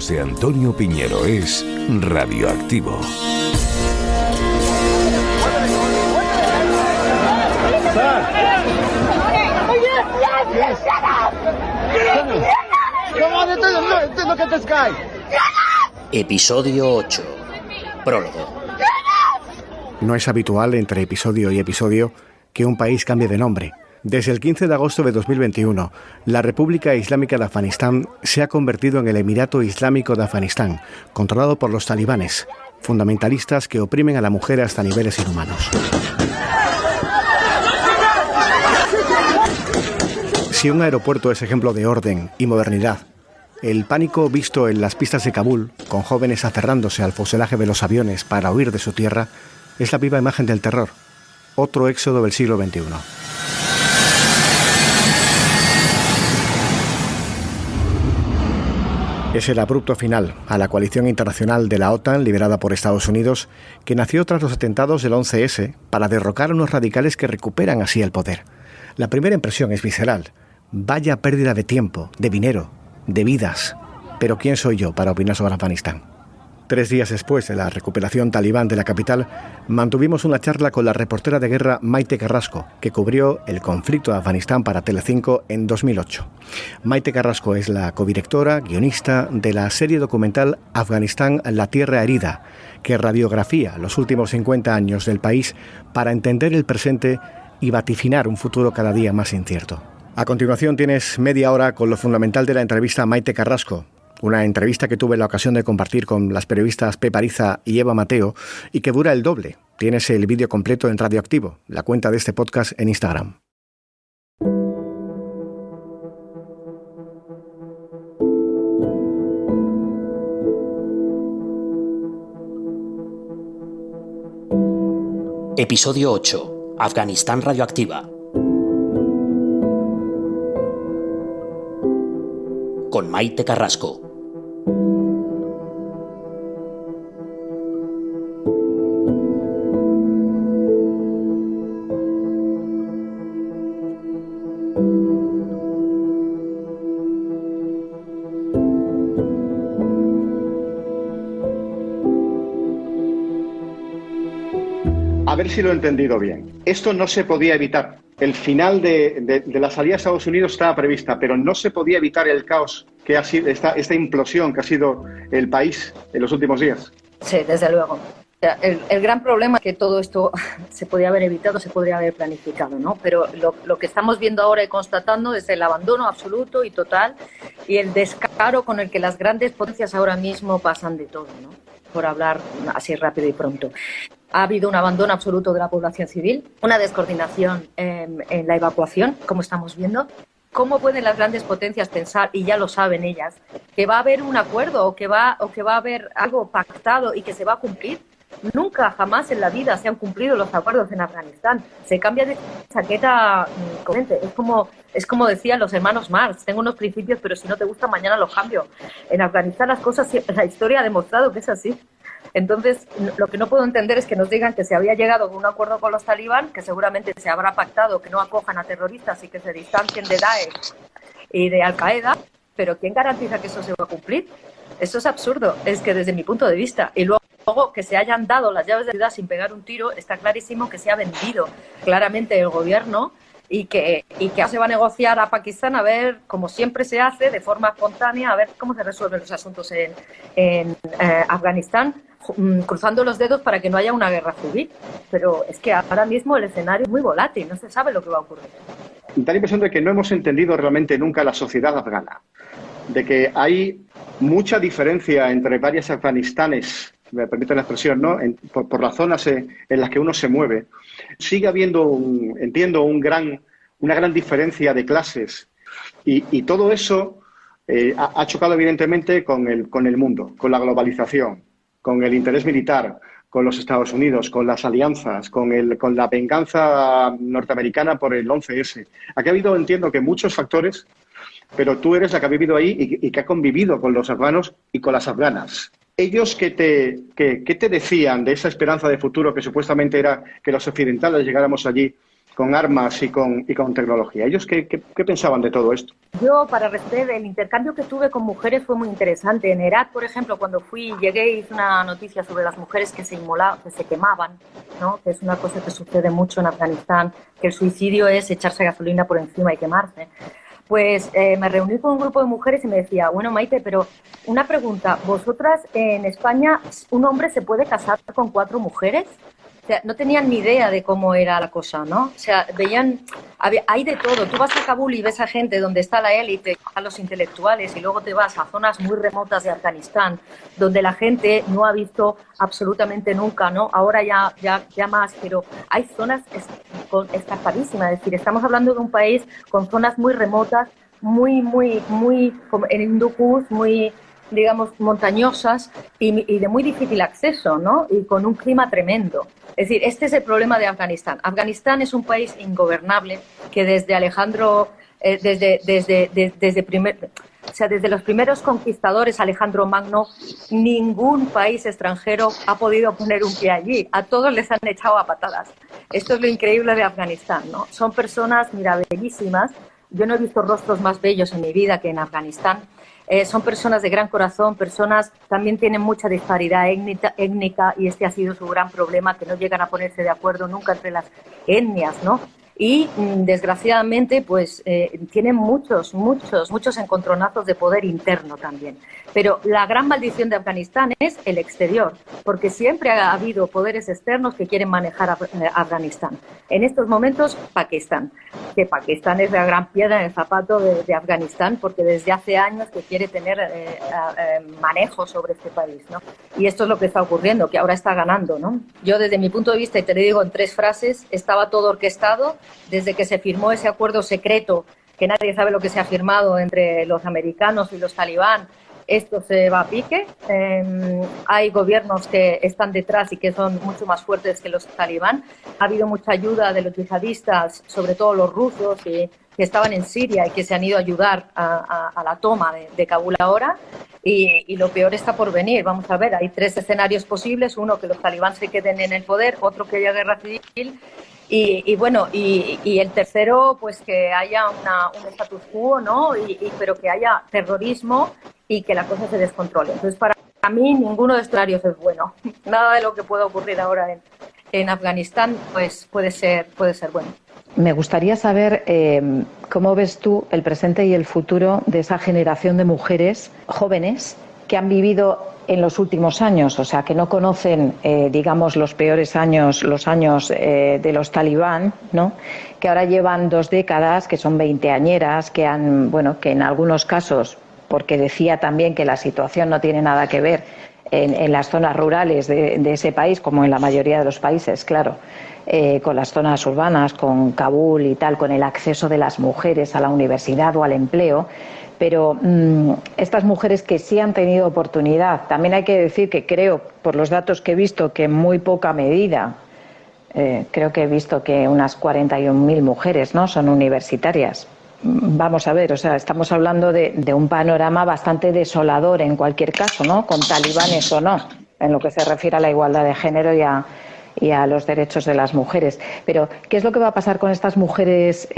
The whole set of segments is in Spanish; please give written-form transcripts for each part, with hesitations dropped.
José Antonio Piñero es Radioactivo. Episodio 8. Prólogo. No es habitual entre episodio y episodio que un país cambie de nombre. Desde el 15 de agosto de 2021, la República Islámica de Afganistán se ha convertido en el Emirato Islámico de Afganistán, controlado por los talibanes, fundamentalistas que oprimen a la mujer hasta niveles inhumanos. Si un aeropuerto es ejemplo de orden y modernidad, el pánico visto en las pistas de Kabul, con jóvenes aferrándose al fuselaje de los aviones para huir de su tierra, es la viva imagen del terror, otro éxodo del siglo XXI. Es el abrupto final a la coalición internacional de la OTAN, liderada por Estados Unidos, que nació tras los atentados del 11S para derrocar a unos radicales que recuperan así el poder. La primera impresión es visceral. Vaya pérdida de tiempo, de dinero, de vidas. Pero ¿quién soy yo para opinar sobre Afganistán? 3 días después de la recuperación talibán de la capital, mantuvimos una charla con la reportera de guerra Maite Carrasco, que cubrió el conflicto de Afganistán para Telecinco en 2008. Maite Carrasco es la codirectora, guionista de la serie documental Afganistán, la tierra herida, que radiografía los últimos 50 años del país para entender el presente y vaticinar un futuro cada día más incierto. A continuación tienes media hora con lo fundamental de la entrevista a Maite Carrasco, una entrevista que tuve la ocasión de compartir con las periodistas Pepa Ariza y Eva Mateo y que dura el doble. Tienes el vídeo completo en Radioactivo, la cuenta de este podcast en Instagram. Episodio 8. Afganistán radioactiva. Con Maite Carrasco. A ver si lo he entendido bien. Esto no se podía evitar. El final de la salida de Estados Unidos estaba prevista, pero no se podía evitar el caos que ha sido esta implosión que ha sido el país en los últimos días. Sí, desde luego. El gran problema es que todo esto se podía haber evitado, se podría haber planificado, ¿no? Pero lo que estamos viendo ahora y constatando es el abandono absoluto y total y el descaro con el que las grandes potencias ahora mismo pasan de todo, ¿no? Por hablar así rápido y pronto. Ha habido un abandono absoluto de la población civil, una descoordinación en la evacuación, como estamos viendo. ¿Cómo pueden las grandes potencias pensar, y ya lo saben ellas, que va a haber un acuerdo o que va a haber algo pactado y que se va a cumplir? Nunca, jamás en la vida se han cumplido los acuerdos en Afganistán. Se cambia de chaqueta corriente. Es como decían los hermanos Marx. Tengo unos principios, pero si no te gusta, mañana los cambio. En Afganistán las cosas, la historia ha demostrado que es así. Entonces, lo que no puedo entender es que nos digan que se había llegado a un acuerdo con los talibán, que seguramente se habrá pactado que no acojan a terroristas y que se distancien de Daesh y de Al-Qaeda, pero ¿quién garantiza que eso se va a cumplir? Eso es absurdo, es que desde mi punto de vista. Y luego que se hayan dado las llaves de la ciudad sin pegar un tiro, está clarísimo que se ha vendido claramente el gobierno y que ahora se va a negociar a Pakistán a ver, como siempre se hace, de forma espontánea, a ver cómo se resuelven los asuntos en Afganistán, cruzando los dedos para que no haya una guerra civil. Pero es que ahora mismo el escenario es muy volátil, no se sabe lo que va a ocurrir. Da la impresión de que no hemos entendido realmente nunca la sociedad afgana, de que hay mucha diferencia entre varias Afganistanes, me permite la expresión, ¿no? Por las zonas en las que uno se mueve. Sigue habiendo, una gran diferencia de clases y todo eso ha chocado evidentemente con el mundo, con la globalización, con el interés militar, con los Estados Unidos, con las alianzas, con la venganza norteamericana por el 11S. Aquí ha habido, entiendo que muchos factores, pero tú eres la que ha vivido ahí y que ha convivido con los afganos y con las afganas. Ellos, ¿qué te decían de esa esperanza de futuro que supuestamente era que los occidentales llegáramos allí armas y con tecnología. ¿Ellos qué pensaban de todo esto? Yo, para responder, el intercambio que tuve con mujeres fue muy interesante. En Herat, por ejemplo, cuando llegué, hice una noticia sobre las mujeres que se quemaban, ¿no? Que es una cosa que sucede mucho en Afganistán, que el suicidio es echarse gasolina por encima y quemarse. Pues me reuní con un grupo de mujeres y me decía, bueno, Maite, pero una pregunta, ¿vosotras en España un hombre se puede casar con 4 mujeres? O sea, no tenían ni idea de cómo era la cosa, ¿no? O sea, hay de todo. Tú vas a Kabul y ves a gente donde está la élite, a los intelectuales, y luego te vas a zonas muy remotas de Afganistán, donde la gente no ha visto absolutamente nunca, ¿no? Ahora ya más, pero hay zonas escarpadísimas. Es decir, estamos hablando de un país con zonas muy remotas, muy en Hindu Kush, muy, digamos, montañosas y de muy difícil acceso, ¿no? Y con un clima tremendo. Es decir, este es el problema de Afganistán. Afganistán es un país ingobernable que desde desde los primeros conquistadores, Alejandro Magno, ningún país extranjero ha podido poner un pie allí. A todos les han echado a patadas. Esto es lo increíble de Afganistán, ¿no? Son personas, mira, bellísimas. Yo no he visto rostros más bellos en mi vida que en Afganistán. Son personas de gran corazón, también tienen mucha disparidad étnica y este ha sido su gran problema, que no llegan a ponerse de acuerdo nunca entre las etnias, ¿no? Y desgraciadamente pues tienen muchos encontronazos de poder interno también. Pero la gran maldición de Afganistán es el exterior, porque siempre ha habido poderes externos que quieren manejar Afganistán. En estos momentos, Pakistán, que Pakistán es la gran piedra en el zapato de Afganistán, porque desde hace años que quiere tener manejo sobre este país, ¿no? Y esto es lo que está ocurriendo, que ahora está ganando, ¿no? Yo desde mi punto de vista, y te lo digo en 3 frases, estaba todo orquestado desde que se firmó ese acuerdo secreto, que nadie sabe lo que se ha firmado entre los americanos y los talibán. Esto se va a pique. Hay gobiernos que están detrás y que son mucho más fuertes que los talibán. Ha habido mucha ayuda de los yihadistas, sobre todo los rusos, que estaban en Siria y que se han ido a ayudar a la toma de Kabul ahora. Y lo peor está por venir. Vamos a ver, hay 3 escenarios posibles. Uno, que los talibán se queden en el poder. Otro, que haya guerra civil. Y el tercero, pues que haya un status quo, ¿no? Pero que haya terrorismo y que la cosa se descontrole. Entonces, para mí, ninguno de estos escenarios es bueno. Nada de lo que pueda ocurrir ahora en Afganistán, pues puede ser bueno. Me gustaría saber cómo ves tú el presente y el futuro de esa generación de mujeres jóvenes que han vivido en los últimos años, o sea, que no conocen, digamos, los peores años, los años de los talibán, ¿no? Que ahora llevan 2 décadas, que son veinteañeras, que en algunos casos, porque decía también que la situación no tiene nada que ver en las zonas rurales de ese país, como en la mayoría de los países, claro, con las zonas urbanas, con Kabul y tal, con el acceso de las mujeres a la universidad o al empleo. Pero estas mujeres que sí han tenido oportunidad, también hay que decir que creo, por los datos que he visto, que en muy poca medida, creo que he visto que unas 41.000 mujeres, ¿no?, son universitarias. Vamos a ver, o sea, estamos hablando de un panorama bastante desolador en cualquier caso, ¿no?, con talibanes o no, en lo que se refiere a la igualdad de género y a los derechos de las mujeres. Pero, ¿qué es lo que va a pasar con estas mujeres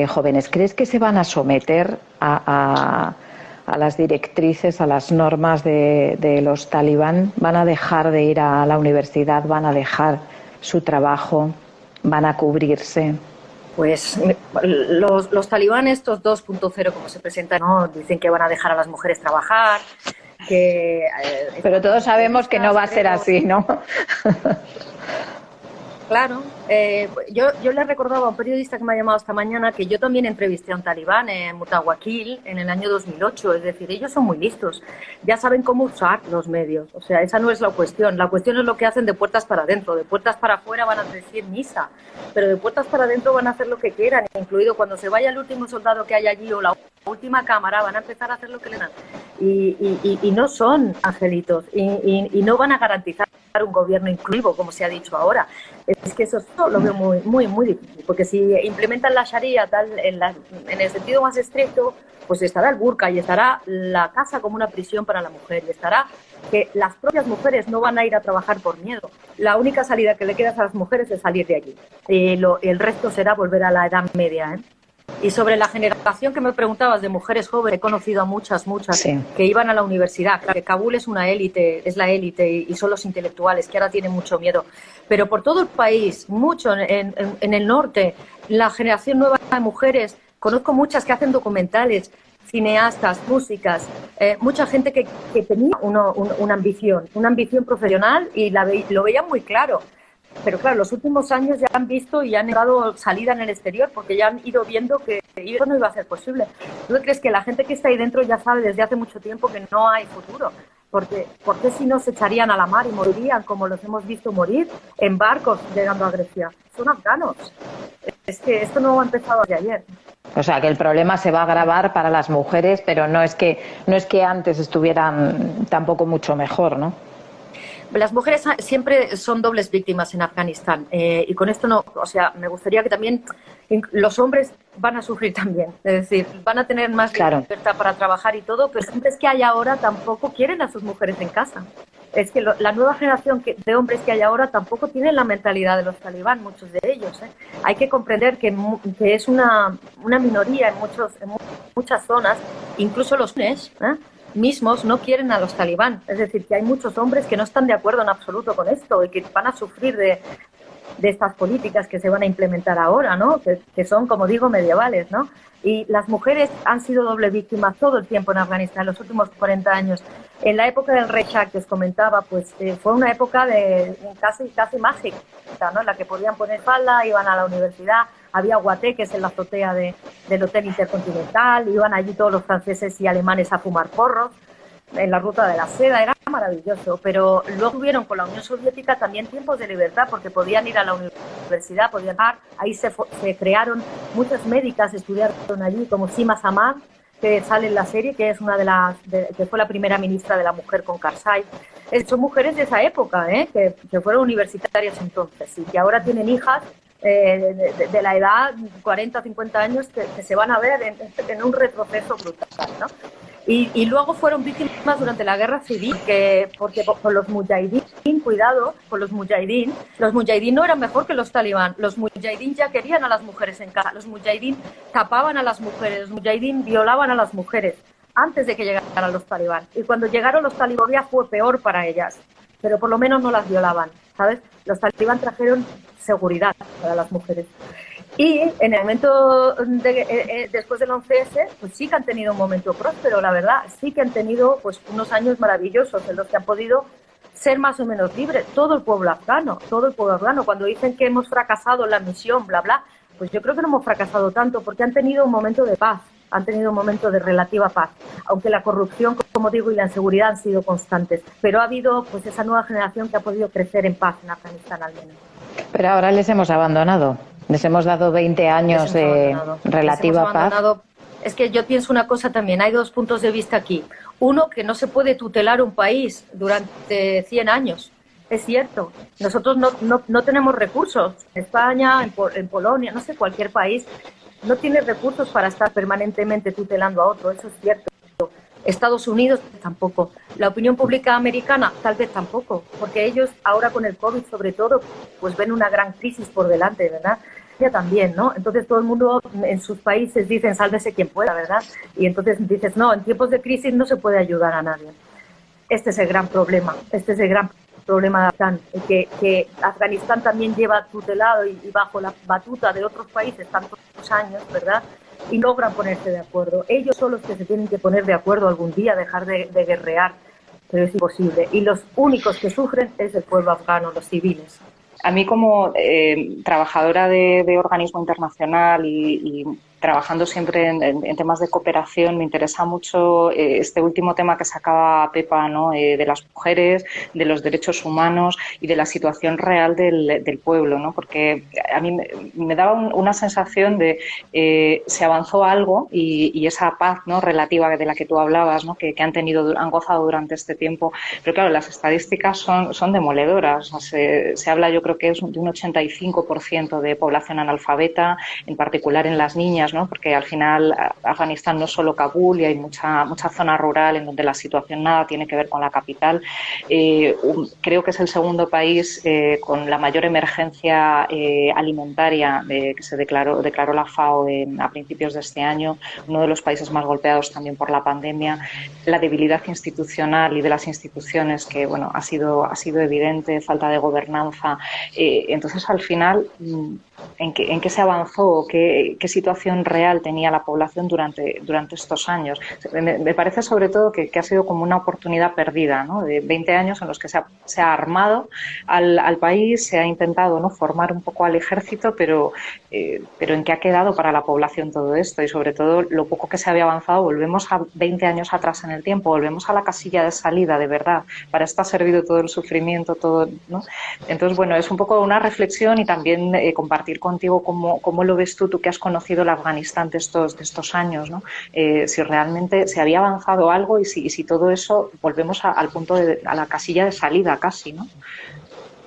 jóvenes? ¿Crees que se van a someter a las directrices, a las normas de los talibán? ¿Van a dejar de ir a la universidad? ¿Van a dejar su trabajo? ¿Van a cubrirse? Pues los talibanes, estos 2.0, como se presentan, ¿no?, dicen que van a dejar a las mujeres trabajar, pero todos sabemos que no va a ser así, ¿no? Claro, yo le recordaba a un periodista que me ha llamado esta mañana que yo también entrevisté a un talibán en Mutawakil en el año 2008, es decir, ellos son muy listos, ya saben cómo usar los medios, o sea, esa no es la cuestión es lo que hacen de puertas para adentro, de puertas para afuera van a decir misa, pero de puertas para adentro van a hacer lo que quieran, incluido cuando se vaya el último soldado que hay allí o la última cámara, van a empezar a hacer lo que le dan, y no son angelitos, y no van a garantizar un gobierno inclusivo, como se ha dicho ahora. Es que eso lo veo muy difícil, porque si implementan la Sharia tal en el sentido más estricto, pues estará el burka y estará la casa como una prisión para la mujer y estará que las propias mujeres no van a ir a trabajar por miedo. La única salida que le queda a las mujeres es salir de allí. El resto será volver a la Edad Media, ¿eh? Y sobre la generación que me preguntabas de mujeres jóvenes, he conocido a muchas sí, que iban a la universidad. Claro, que Kabul es una élite, es la élite y son los intelectuales que ahora tienen mucho miedo. Pero por todo el país, mucho en el norte, la generación nueva de mujeres, conozco muchas que hacen documentales, cineastas, músicas, mucha gente que tenía una ambición profesional y lo veían muy claro. Pero claro, los últimos años ya han visto y han dado salida en el exterior porque ya han ido viendo que eso no iba a ser posible. ¿Tú crees que la gente que está ahí dentro ya sabe desde hace mucho tiempo que no hay futuro? ¿Por qué si no se echarían a la mar y morirían como los hemos visto morir en barcos llegando a Grecia? Son afganos. Es que esto no ha empezado de ayer. O sea, que el problema se va a agravar para las mujeres, pero no es que antes estuvieran tampoco mucho mejor, ¿no? Las mujeres siempre son dobles víctimas en Afganistán y con esto no, o sea, me gustaría que también los hombres van a sufrir también, es decir, van a tener más libertad para trabajar y todo, pero los hombres que hay ahora tampoco quieren a sus mujeres en casa. Es que la nueva generación de hombres que hay ahora tampoco tienen la mentalidad de los talibán, muchos de ellos. Hay que comprender que es una minoría en muchas zonas, incluso los mismos no quieren a los talibán. Es decir, que hay muchos hombres que no están de acuerdo en absoluto con esto y que van a sufrir de estas políticas que se van a implementar ahora, ¿no? Que son, como digo, medievales, ¿no? Y las mujeres han sido doble víctimas todo el tiempo en Afganistán, en los últimos 40 años. En la época del rey Shah que os comentaba, pues fue una época de casi mágica, ¿no? En la que podían poner falda, iban a la universidad, había guateques en la azotea del Hotel Intercontinental, iban allí todos los franceses y alemanes a fumar porros en la Ruta de la Seda, era maravilloso, pero luego tuvieron con la Unión Soviética también tiempos de libertad porque podían ir a la universidad, podían ir, ahí se crearon muchas médicas, estudiaron allí como Sima Samar, que sale en la serie, que es una que fue la primera ministra de la mujer con Karzai. Son mujeres de esa época, que fueron universitarias entonces y que ahora tienen hijas de la edad 40 o 50 años que se van a ver en un retroceso brutal, ¿no? Y luego fueron víctimas durante la guerra civil, porque con los mujahidín, cuidado, con los mujahidín no eran mejor que los talibán. Los mujahidín ya querían a las mujeres en casa, los mujahidín tapaban a las mujeres, los mujahidín violaban a las mujeres antes de que llegaran los talibán. Y cuando llegaron los talibán ya fue peor para ellas, pero por lo menos no las violaban, ¿sabes? Los talibán trajeron seguridad para las mujeres. Y en el momento después del 11S, pues sí que han tenido un momento próspero, la verdad, sí que han tenido pues unos años maravillosos en los que han podido ser más o menos libres. Todo el pueblo afgano. Cuando dicen que hemos fracasado en la misión, bla, bla, pues yo creo que no hemos fracasado tanto porque han tenido un momento de paz, han tenido un momento de relativa paz, aunque la corrupción, como digo, y la inseguridad han sido constantes. Pero ha habido pues esa nueva generación que ha podido crecer en paz en Afganistán al menos. Pero ahora les hemos abandonado. Les hemos dado 20 años de relativa paz. Es que yo pienso una cosa también, hay dos puntos de vista aquí. Uno, que no se puede tutelar un país durante 100 años. Es cierto, nosotros no tenemos recursos. España, en Polonia, no sé, cualquier país, no tiene recursos para estar permanentemente tutelando a otro, eso es cierto. Estados Unidos tampoco. La opinión pública americana tal vez tampoco, porque ellos ahora con el COVID sobre todo, pues ven una gran crisis por delante, ¿verdad? Ya también, ¿no? Entonces todo el mundo en sus países dicen sálvese quien pueda, ¿verdad? Y entonces dices, no, en tiempos de crisis no se puede ayudar a nadie. Este es el gran problema, de Afganistán, que Afganistán también lleva tutelado y bajo la batuta de otros países tantos años, ¿verdad? Y logran ponerse de acuerdo. Ellos son los que se tienen que poner de acuerdo algún día, dejar de guerrear, pero es imposible. Y los únicos que sufren es el pueblo afgano, los civiles. A mí como trabajadora de organismo internacional y trabajando siempre en temas de cooperación, me interesa mucho este último tema que sacaba Pepa, ¿no? De las mujeres, de los derechos humanos y de la situación real del pueblo, ¿no? Porque a mí me daba una sensación de se avanzó algo y esa paz, ¿no? relativa de la que tú hablabas, ¿no? que han gozado durante este tiempo, pero claro, las estadísticas son demoledoras. O sea, se habla, yo creo que es de un 85% de población analfabeta, en particular en las niñas, decías, ¿no? Porque al final Afganistán no es solo Kabul y hay mucha zona rural en donde la situación nada tiene que ver con la capital. Creo que es el segundo país con la mayor emergencia alimentaria que se declaró la FAO a principios de este año, uno de los países más golpeados también por la pandemia, la debilidad institucional y de las instituciones que bueno ha sido evidente, falta de gobernanza. Entonces, al final, ¿en qué se avanzó? ¿Qué situación real tenía la población durante estos años? Me parece sobre todo que ha sido como una oportunidad perdida, ¿no? De 20 años en los que se ha armado al país, se ha intentado, ¿no?, formar un poco al ejército, pero ¿en qué ha quedado para la población todo esto? Y sobre todo, lo poco que se había avanzado, volvemos a 20 años atrás en el tiempo, volvemos a la casilla de salida, de verdad. Para esto ha servido todo el sufrimiento, todo, ¿no? Entonces, bueno, es un poco una reflexión y también compartir contigo cómo lo ves tú que has conocido el Afganistán de estos años, ¿no? Si realmente se había avanzado algo y si todo eso volvemos al punto a la casilla de salida casi, ¿no?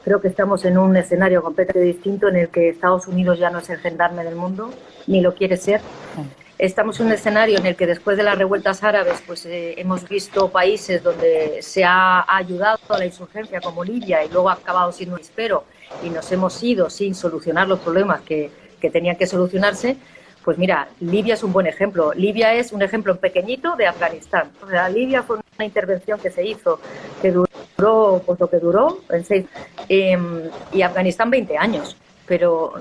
Creo que estamos en un escenario completamente distinto en el que Estados Unidos ya no es el gendarme del mundo, ni lo quiere ser. Estamos en un escenario en el que después de las revueltas árabes pues hemos visto países donde se ha ayudado a la insurgencia como Libia y luego ha acabado siendo un dispero y nos hemos ido sin solucionar los problemas que tenían que solucionarse. Pues mira, Libia es un buen ejemplo. Libia es un ejemplo pequeñito de Afganistán. O sea, Libia fue una intervención que se hizo, que duró pues lo que duró, y Afganistán 20 años. Pero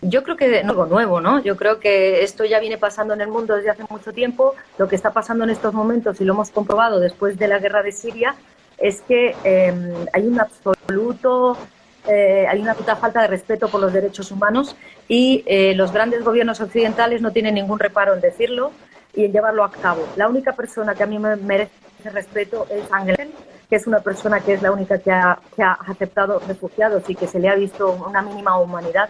yo creo que no es algo nuevo, ¿no? Yo creo que esto ya viene pasando en el mundo desde hace mucho tiempo. Lo que está pasando en estos momentos, y lo hemos comprobado después de la guerra de Siria, es que hay un absoluto... hay una puta falta de respeto por los derechos humanos y los grandes gobiernos occidentales no tienen ningún reparo en decirlo y en llevarlo a cabo. La única persona que a mí me merece respeto es Angela Merkel, que es una persona que es la única que ha aceptado refugiados y que se le ha visto una mínima humanidad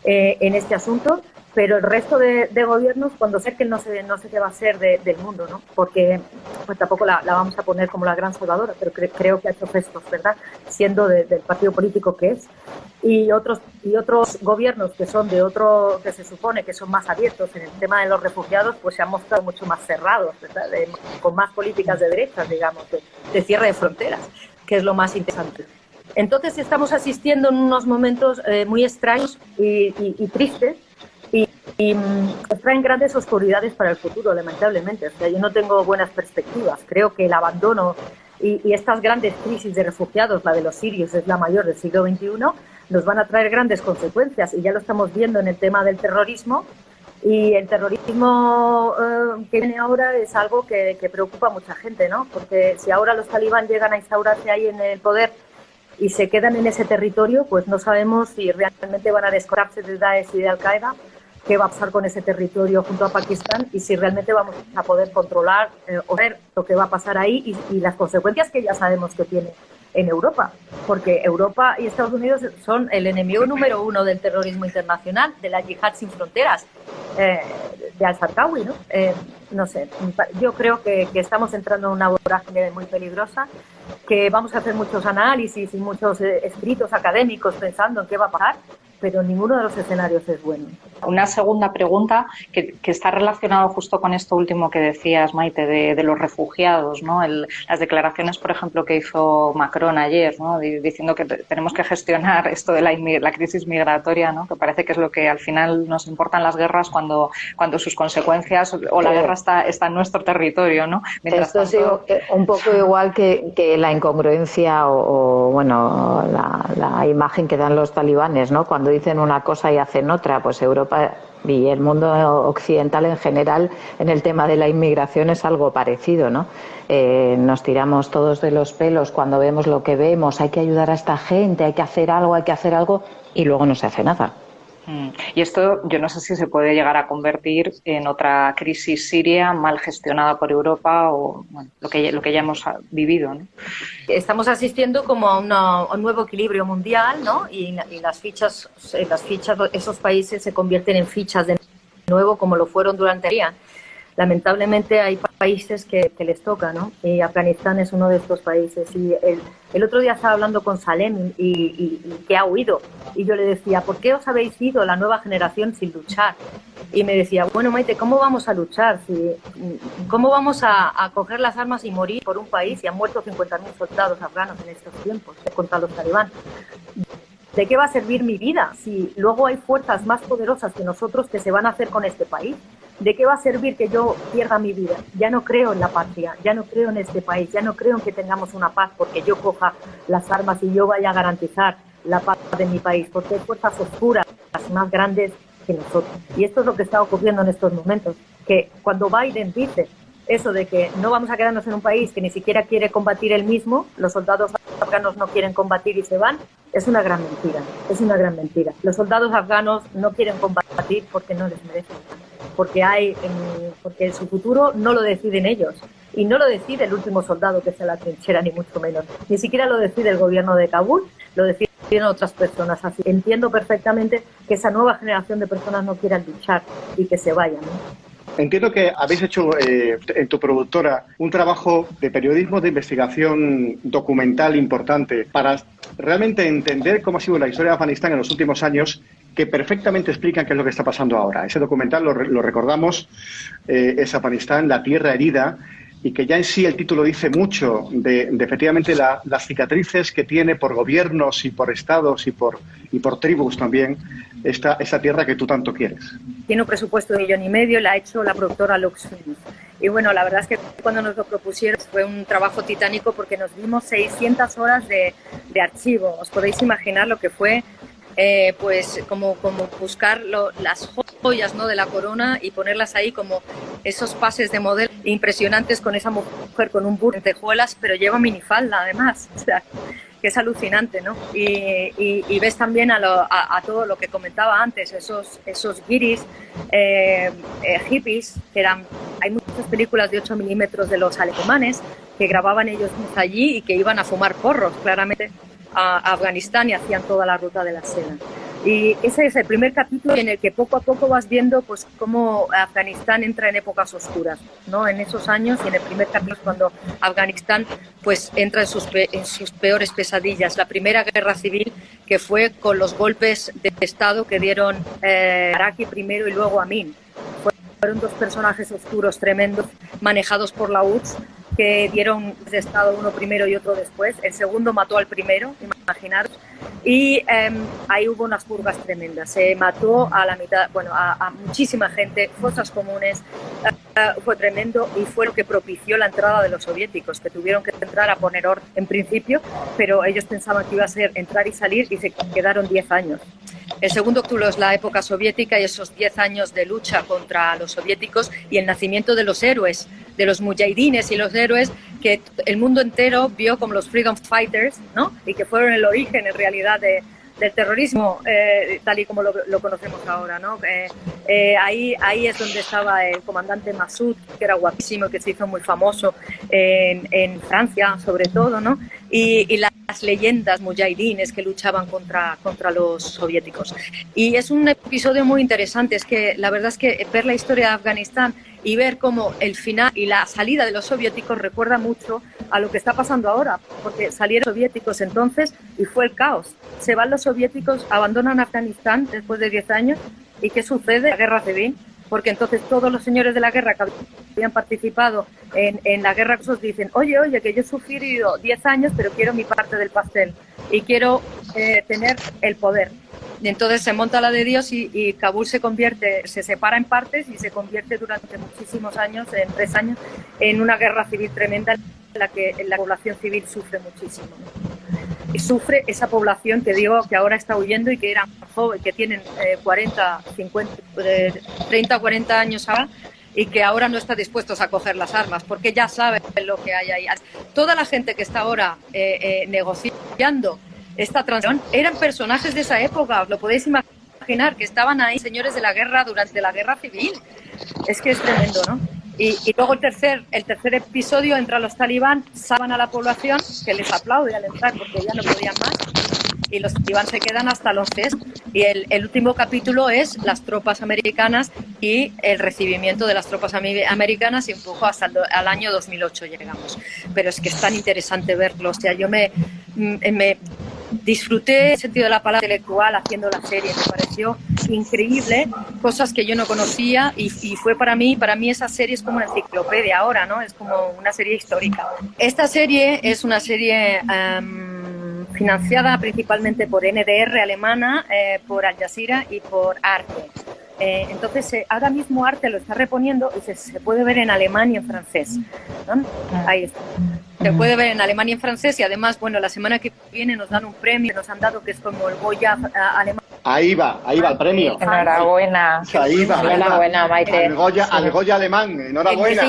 en este asunto. Pero el resto de gobiernos, cuando Merkel no sé qué va a ser del mundo, ¿no? Porque pues tampoco la vamos a poner como la gran salvadora, pero creo que ha hecho gestos, ¿verdad? Siendo del partido político que es. Y otros gobiernos que son que se supone que son más abiertos en el tema de los refugiados, pues se han mostrado mucho más cerrados, ¿verdad? Con más políticas de derechas, digamos, de cierre de fronteras, que es lo más interesante. Entonces estamos asistiendo en unos momentos muy extraños y tristes, y nos traen grandes oscuridades para el futuro, lamentablemente. O sea, yo no tengo buenas perspectivas. Creo que el abandono y estas grandes crisis de refugiados, la de los sirios es la mayor del siglo XXI, nos van a traer grandes consecuencias. Y ya lo estamos viendo en el tema del terrorismo. Y el terrorismo que viene ahora es algo que preocupa a mucha gente, ¿no? Porque si ahora los talibán llegan a instaurarse ahí en el poder y se quedan en ese territorio, pues no sabemos si realmente van a descolarse de Daesh y de Al-Qaeda, qué va a pasar con ese territorio junto a Pakistán y si realmente vamos a poder controlar o ver lo que va a pasar ahí y las consecuencias que ya sabemos que tiene en Europa, porque Europa y Estados Unidos son el enemigo número uno del terrorismo internacional, de la yihad sin fronteras, de Al-Zarqawi, ¿no? No sé, yo creo que estamos entrando en una vorágine muy peligrosa, que vamos a hacer muchos análisis y muchos escritos académicos pensando en qué va a pasar, pero ninguno de los escenarios es bueno. Una segunda pregunta que está relacionado justo con esto último que decías, Maite, de los refugiados, ¿no? Las declaraciones, por ejemplo, que hizo Macron ayer, ¿no? Diciendo que tenemos que gestionar esto de la crisis migratoria, ¿no? Que parece que es lo que al final nos importan las guerras cuando sus consecuencias o la guerra está en nuestro territorio, ¿no? Mientras esto tanto, es un poco igual que la incongruencia o bueno, la imagen que dan los talibanes, ¿no? Cuando dicen una cosa y hacen otra, pues Europa y el mundo occidental en general en el tema de la inmigración es algo parecido, ¿no? Nos tiramos todos de los pelos cuando vemos lo que vemos, hay que ayudar a esta gente, hay que hacer algo y luego no se hace nada. Y esto yo no sé si se puede llegar a convertir en otra crisis siria mal gestionada por Europa o bueno, lo que ya hemos vivido, ¿no? Estamos asistiendo como a un nuevo equilibrio mundial, ¿no? Y las fichas, esos países se convierten en fichas de nuevo como lo fueron durante el día. lamentablemente hay países que les toca, ¿no? Y Afganistán es uno de estos países. Y el otro día estaba hablando con Salem y que ha huido. Y yo le decía, ¿por qué os habéis ido la nueva generación sin luchar? Y me decía, bueno, Maite, ¿cómo vamos a luchar? ¿Cómo vamos a coger las armas y morir por un país? Y han muerto 50.000 soldados afganos en estos tiempos contra los talibán. ¿De qué va a servir mi vida si luego hay fuerzas más poderosas que nosotros que se van a hacer con este país? ¿De qué va a servir que yo pierda mi vida? Ya no creo en la patria, ya no creo en este país, ya no creo en que tengamos una paz porque yo coja las armas y yo vaya a garantizar la paz de mi país, porque hay fuerzas oscuras más grandes que nosotros. Y esto es lo que está ocurriendo en estos momentos, que cuando Biden dice eso de que no vamos a quedarnos en un país que ni siquiera quiere combatir él mismo, los soldados afganos no quieren combatir y se van, es una gran mentira, es una gran mentira. Los soldados afganos no quieren combatir porque no les merecen, porque su futuro no lo deciden ellos y no lo decide el último soldado que está en la trinchera, ni mucho menos. Ni siquiera lo decide el gobierno de Kabul, lo deciden otras personas. Así entiendo perfectamente que esa nueva generación de personas no quieran luchar y que se vayan, ¿no? Entiendo que habéis hecho en tu productora un trabajo de periodismo de investigación documental importante para realmente entender cómo ha sido la historia de Afganistán en los últimos años, que perfectamente explican qué es lo que está pasando ahora. Ese documental, lo recordamos, es Afganistán, la tierra herida, y que ya en sí el título dice mucho de efectivamente las cicatrices que tiene por gobiernos y por estados y por tribus también esa tierra que tú tanto quieres. Tiene un presupuesto de 1,5 millones, la ha hecho la productora Lux Films. Y bueno, la verdad es que cuando nos lo propusieron fue un trabajo titánico porque nos dimos 600 horas de archivo. Os podéis imaginar lo que fue pues como buscar las joyas, ¿no?, de la corona y ponerlas ahí como esos pases de modelo impresionantes con esa mujer con un burro en tejuelas, pero lleva minifalda además, o sea, que es alucinante, ¿no? Y ves también a todo lo que comentaba antes, esos guiris, hippies, que hay muchas películas de 8 milímetros de los alemanes que grababan ellos allí y que iban a fumar porros, claramente, a Afganistán y hacían toda la ruta de la seda. Y ese es el primer capítulo en el que poco a poco vas viendo pues cómo Afganistán entra en épocas oscuras, ¿no? En esos años, y en el primer capítulo es cuando Afganistán pues entra en sus peores pesadillas. La primera guerra civil, que fue con los golpes de Estado que dieron Araki primero y luego Amin. Fueron dos personajes oscuros tremendos manejados por la URSS que dieron de Estado uno primero y otro después. El segundo mató al primero, imaginaros. Y ahí hubo unas purgas tremendas. Se mató a la mitad, bueno, a muchísima gente, fosas comunes. Fue tremendo y fue lo que propició la entrada de los soviéticos, que tuvieron que entrar a poner orden en principio, pero ellos pensaban que iba a ser entrar y salir y se quedaron 10 años. El segundo capítulo es la época soviética y esos 10 años de lucha contra los soviéticos y el nacimiento de los héroes, de los mujahidines y los héroes que el mundo entero vio como los freedom fighters, ¿no? Y que fueron el origen en realidad del terrorismo tal y como lo conocemos ahora, ¿no? Ahí es donde estaba el comandante Massoud, que era guapísimo, que se hizo muy famoso en Francia sobre todo, ¿no? Y las leyendas mujahidines que luchaban contra los soviéticos. Y es un episodio muy interesante, es que la verdad es que ver la historia de Afganistán y ver cómo el final y la salida de los soviéticos recuerda mucho a lo que está pasando ahora, porque salieron los soviéticos entonces y fue el caos. Se van los soviéticos, abandonan Afganistán después de 10 años, ¿y qué sucede? La guerra civil, porque entonces todos los señores de la guerra que habían participado en la guerra dicen, oye, que yo he sufrido 10 años, pero quiero mi parte del pastel y quiero tener el poder. Y entonces se monta la de Dios y Kabul se separa en partes y se convierte durante muchísimos años, en 3 años, en una guerra civil tremenda en la que la población civil sufre muchísimo, ¿no? Y sufre esa población que digo que ahora está huyendo y que eran jóvenes, que tienen 40, 50, 30, 40 años ahora y que ahora no están dispuestos a coger las armas porque ya saben lo que hay ahí. Toda la gente que está ahora negociando esta transición eran personajes de esa época, os lo podéis imaginar, que estaban ahí, señores de la guerra durante la guerra civil. Es que es tremendo, ¿no? Y luego el tercer episodio, entran los talibán, salvan a la población, que les aplaude al entrar porque ya no podían más, y los talibán se quedan hasta los 11. Y el último capítulo es las tropas americanas y el recibimiento de las tropas americanas, y un poco hasta al año 2008 llegamos. Pero es que es tan interesante verlo. O sea, yo me disfruté en el sentido de la palabra intelectual haciendo la serie, me pareció increíble, cosas que yo no conocía, y fue para mí esa serie es como una enciclopedia ahora, ¿no? Es como una serie histórica. Esta serie es una serie financiada principalmente por NDR alemana, por Al Jazeera y por Arte. Entonces, ahora mismo Arte lo está reponiendo y se puede ver en alemán y en francés, ¿no? Ahí está. Se puede ver en alemán y en francés, y además, bueno, la semana que viene nos dan un premio, nos han dado, que es como el Goya alemán. Ahí va el premio. Enhorabuena. Ahí va. Enhorabuena, Maite. Al Goya alemán, enhorabuena.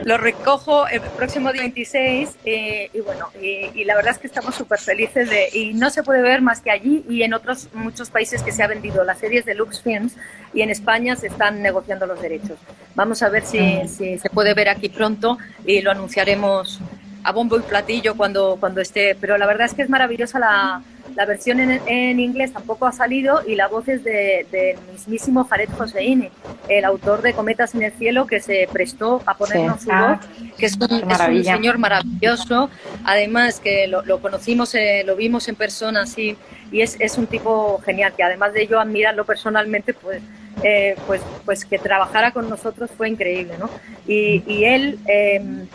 Lo recojo el próximo día 26 y bueno, y la verdad es que estamos súper felices y no se puede ver más que allí y en otros muchos países que se ha vendido. La serie es de Lux Films y en España se están negociando los derechos. Vamos a ver si se puede ver aquí pronto y lo anunciaremos a bombo y platillo cuando esté. Pero la verdad es que es maravillosa la versión en inglés, tampoco ha salido, y la voz es del mismísimo Jared Hosseini, el autor de Cometas en el cielo, que se prestó a ponernos su voz, que es un señor maravilloso, además que lo conocimos, lo vimos en persona, sí, y es un tipo genial, que además de yo admirarlo personalmente, pues que trabajara con nosotros fue increíble, ¿no? Y él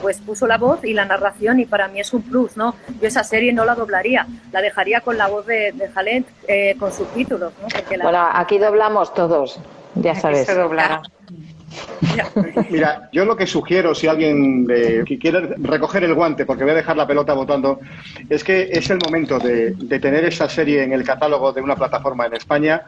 pues puso la voz y la narración, y para mí es un plus, ¿no? Yo esa serie no la doblaría, la dejaría con la voz de Jaled con subtítulos, ¿no? Bueno, aquí doblamos todos, ya sabes. Se doblará. Mira, yo lo que sugiero, si alguien que quiere recoger el guante, porque voy a dejar la pelota votando, es que es el momento de tener esa serie en el catálogo de una plataforma en España.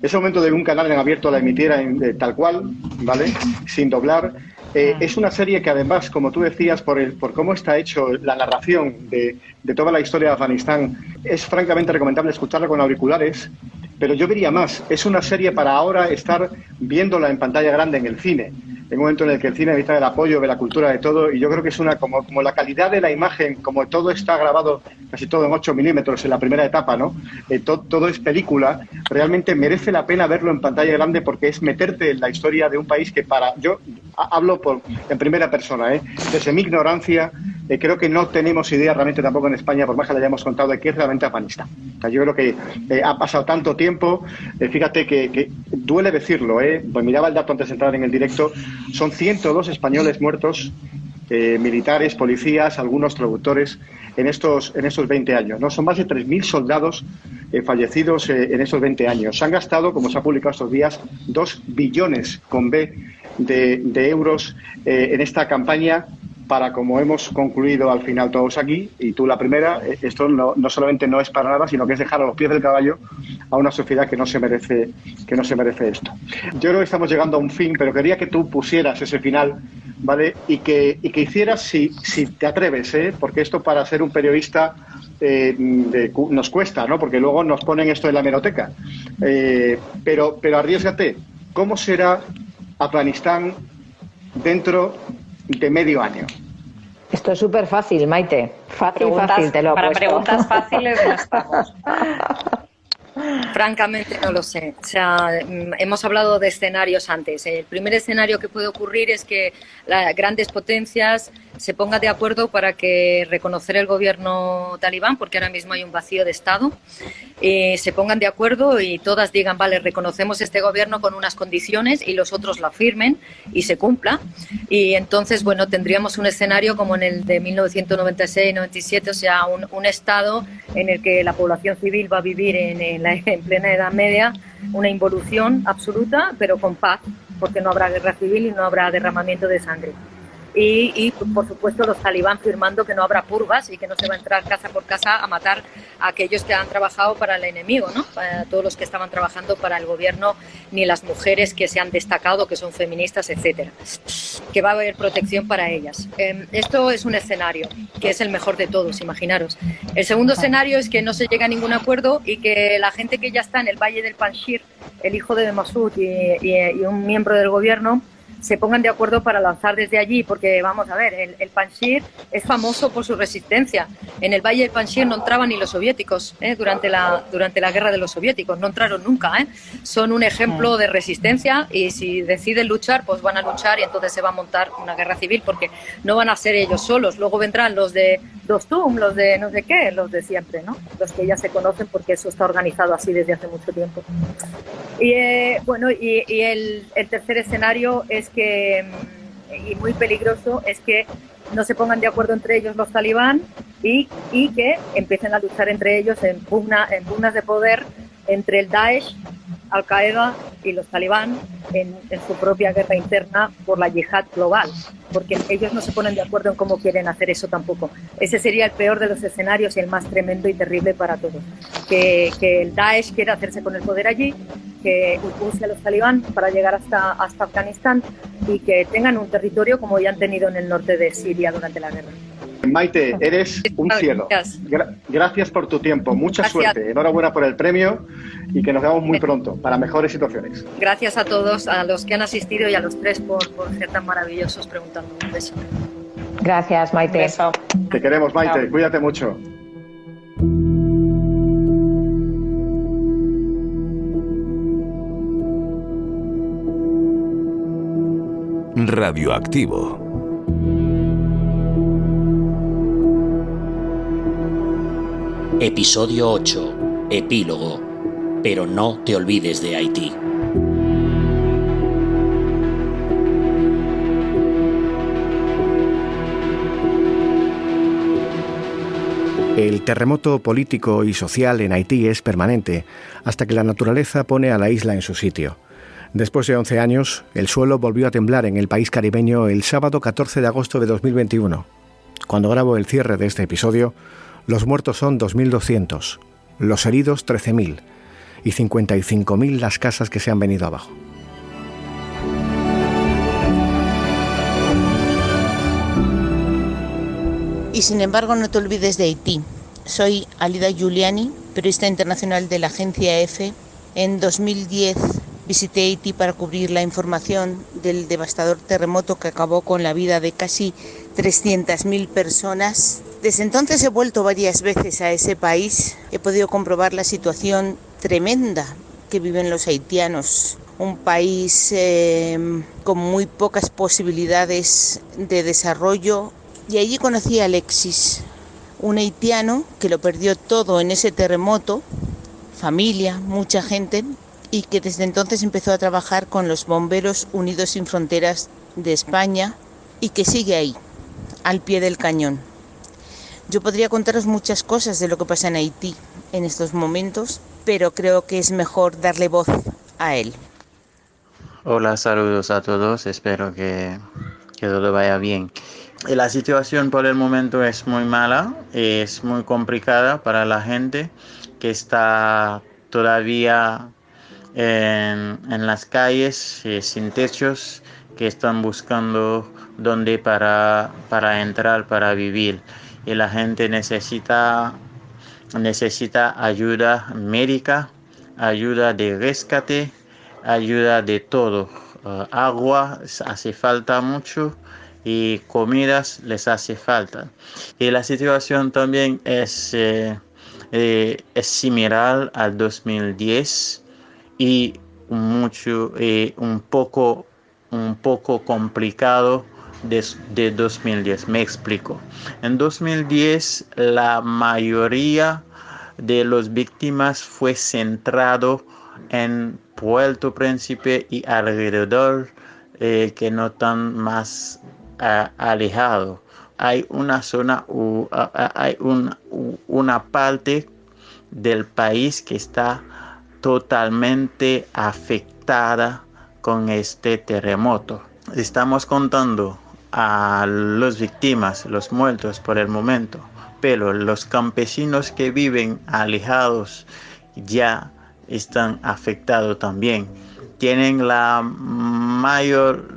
Es el momento de un canal en abierto la emitiera tal cual, ¿vale? Sin doblar. Es una serie que además, como tú decías, por cómo está hecho la narración de toda la historia de Afganistán, es francamente recomendable escucharla con auriculares, pero yo diría más, es una serie para ahora estar viéndola en pantalla grande en el cine, en un momento en el que el cine necesita el apoyo de la cultura de todo, y yo creo que es como la calidad de la imagen, como todo está grabado, casi todo en 8 milímetros en la primera etapa, ¿no? Todo es película, realmente merece la pena verlo en pantalla grande, porque es meterte en la historia de un país que yo hablo en primera persona, desde mi ignorancia, creo que no tenemos idea realmente tampoco en España, por más que le hayamos contado, de qué es realmente Afganistán. O sea, yo creo que ha pasado tanto tiempo, fíjate que duele decirlo, pues miraba el dato antes de entrar en el directo, son 102 españoles muertos, militares, policías, algunos traductores, en estos 20 años, ¿no? Son más de 3.000 soldados fallecidos en esos 20 años. Se han gastado, como se ha publicado estos días, 2 billones con B de euros en esta campaña, para, como hemos concluido al final todos aquí, y tú la primera, esto no solamente no es para nada, sino que es dejar a los pies del caballo a una sociedad que no se merece esto. Yo creo que estamos llegando a un fin, pero quería que tú pusieras ese final, ¿vale? Y que hicieras, si te atreves, porque esto, para ser un periodista, nos cuesta, ¿no? Porque luego nos ponen esto en la hemeroteca. Pero arriésgate. ¿Cómo será Afganistán dentro de medio año? Esto es súper fácil, Maite. Fácil, te lo he para puesto. preguntas fáciles no estamos. Francamente no lo sé. O sea, hemos hablado de escenarios antes. El primer escenario que puede ocurrir es que las grandes potencias se pongan de acuerdo para que reconocer el gobierno talibán, porque ahora mismo hay un vacío de Estado, se pongan de acuerdo y todas digan, vale, reconocemos este gobierno con unas condiciones, y los otros la firmen y se cumpla. Y entonces, bueno, tendríamos un escenario como en el de 1996-97, o sea, un Estado en el que la población civil va a vivir en plena Edad Media, una involución absoluta, pero con paz, porque no habrá guerra civil y no habrá derramamiento de sangre. Y por supuesto, los talibán firmando que no habrá purgas y que no se va a entrar casa por casa a matar a aquellos que han trabajado para el enemigo, ¿no? Para todos los que estaban trabajando para el gobierno, ni las mujeres que se han destacado, que son feministas, etcétera. Que va a haber protección para ellas. Esto es un escenario que es el mejor de todos, imaginaros. El segundo escenario es que no se llega a ningún acuerdo y que la gente que ya está en el Valle del Panjshir, el hijo de Massoud y un miembro del gobierno, se pongan de acuerdo para lanzar desde allí, porque vamos a ver, el Panjshir es famoso por su resistencia. En el Valle del Panjshir no entraban ni los soviéticos durante la guerra de los soviéticos, no entraron nunca. Son un ejemplo de resistencia y si deciden luchar, pues van a luchar y entonces se va a montar una guerra civil, porque no van a ser ellos solos. Luego vendrán los de Dostum, los de no sé qué, los de siempre, ¿no? Los que ya se conocen porque eso está organizado así desde hace mucho tiempo. Y el tercer escenario es que, y muy peligroso, es que no se pongan de acuerdo entre ellos los talibán y que empiecen a luchar entre ellos en pugnas de poder entre el Daesh, Al-Qaeda y los talibán en su propia guerra interna por la yihad global, porque ellos no se ponen de acuerdo en cómo quieren hacer eso tampoco. Ese sería el peor de los escenarios y el más tremendo y terrible para todos. Que el Daesh quiera hacerse con el poder allí, que impulse a los talibán para llegar hasta Afganistán y que tengan un territorio como ya han tenido en el norte de Siria durante la guerra. Maite, eres un cielo. Gracias por tu tiempo. Mucha suerte. Enhorabuena por el premio y que nos veamos muy pronto para mejores situaciones. Gracias a todos, a los que han asistido y a los tres por ser tan maravillosos preguntando. Un beso. Gracias, Maite. Un beso. Te queremos, Maite. Chao. Cuídate mucho. Radioactivo. Episodio 8. Epílogo. Pero no te olvides de Haití. El terremoto político y social en Haití es permanente, hasta que la naturaleza pone a la isla en su sitio. Después de 11 años, el suelo volvió a temblar en el país caribeño el sábado 14 de agosto de 2021. Cuando grabo el cierre de este episodio, los muertos son 2.200, los heridos 13.000 y 55.000 las casas que se han venido abajo. Y sin embargo, no te olvides de Haití. Soy Alida Giuliani, periodista internacional de la agencia EFE. En 2010 visité Haití para cubrir la información del devastador terremoto que acabó con la vida de casi 300.000 personas. Desde entonces he vuelto varias veces a ese país. He podido comprobar la situación tremenda que viven los haitianos. Un país con muy pocas posibilidades de desarrollo. Y allí conocí a Alexis, un haitiano que lo perdió todo en ese terremoto, familia, mucha gente, y que desde entonces empezó a trabajar con los Bomberos Unidos Sin Fronteras de España y que sigue ahí, al pie del cañón. Yo podría contaros muchas cosas de lo que pasa en Haití en estos momentos, pero creo que es mejor darle voz a él. Hola, saludos a todos, espero que todo vaya bien. La situación por el momento es muy mala, es muy complicada para la gente que está todavía en las calles, sin techos, que están buscando dónde para entrar, para vivir. Y la gente necesita ayuda médica, ayuda de rescate, ayuda de todo. Agua hace falta mucho y comidas les hace falta. Y la situación también es similar al 2010 y un poco complicado de 2010. Me explico. En 2010 la mayoría de las víctimas fue centrado en Puerto Príncipe y alrededor, que no tan más alejado. Hay una zona, hay una parte del país que está totalmente afectada con este terremoto. Estamos contando a las víctimas, los muertos por el momento, pero los campesinos que viven alejados ya están afectados también. Tienen la mayor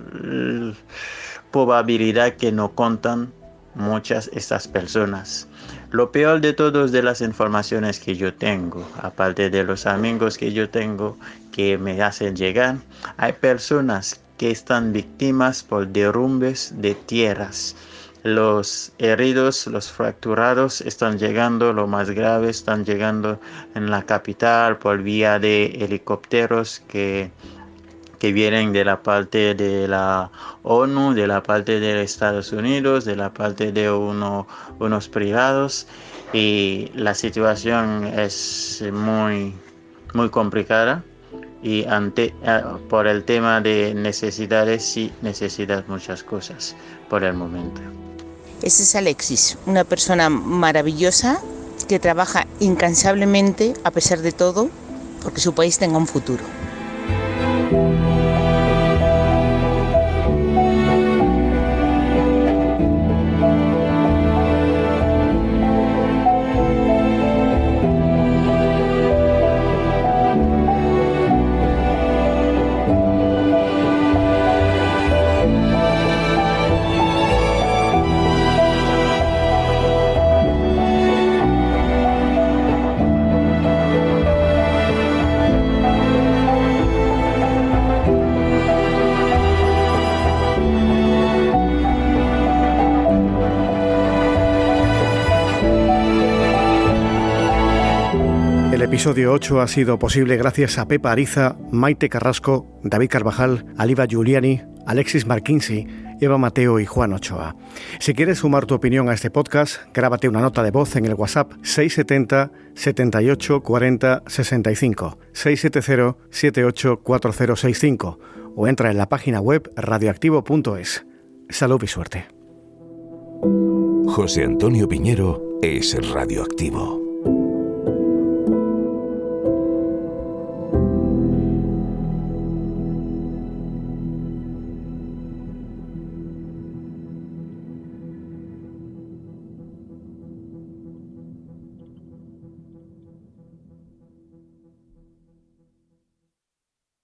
probabilidad que no contan muchas estas personas. Lo peor de todo, de las informaciones que yo tengo, aparte de los amigos que yo tengo que me hacen llegar, hay personas que están víctimas por derrumbes de tierras. Los heridos, los fracturados están llegando, lo más grave, están llegando en la capital por vía de helicópteros que vienen de la parte de la ONU, de la parte de Estados Unidos, de la parte de unos privados, y la situación es muy, muy complicada. Y por el tema de necesidades, sí necesitas muchas cosas por el momento. Ese es Alexis, una persona maravillosa que trabaja incansablemente a pesar de todo porque su país tenga un futuro. El episodio 8 ha sido posible gracias a Pepa Ariza, Maite Carrasco, David Carvajal, Aliva Giuliani, Alexis Marquinsi, Eva Mateo y Juan Ochoa. Si quieres sumar tu opinión a este podcast, grábate una nota de voz en el WhatsApp 670 78 40 65 670 78 4065 o entra en la página web radioactivo.es. Salud y suerte. José Antonio Piñero es radioactivo.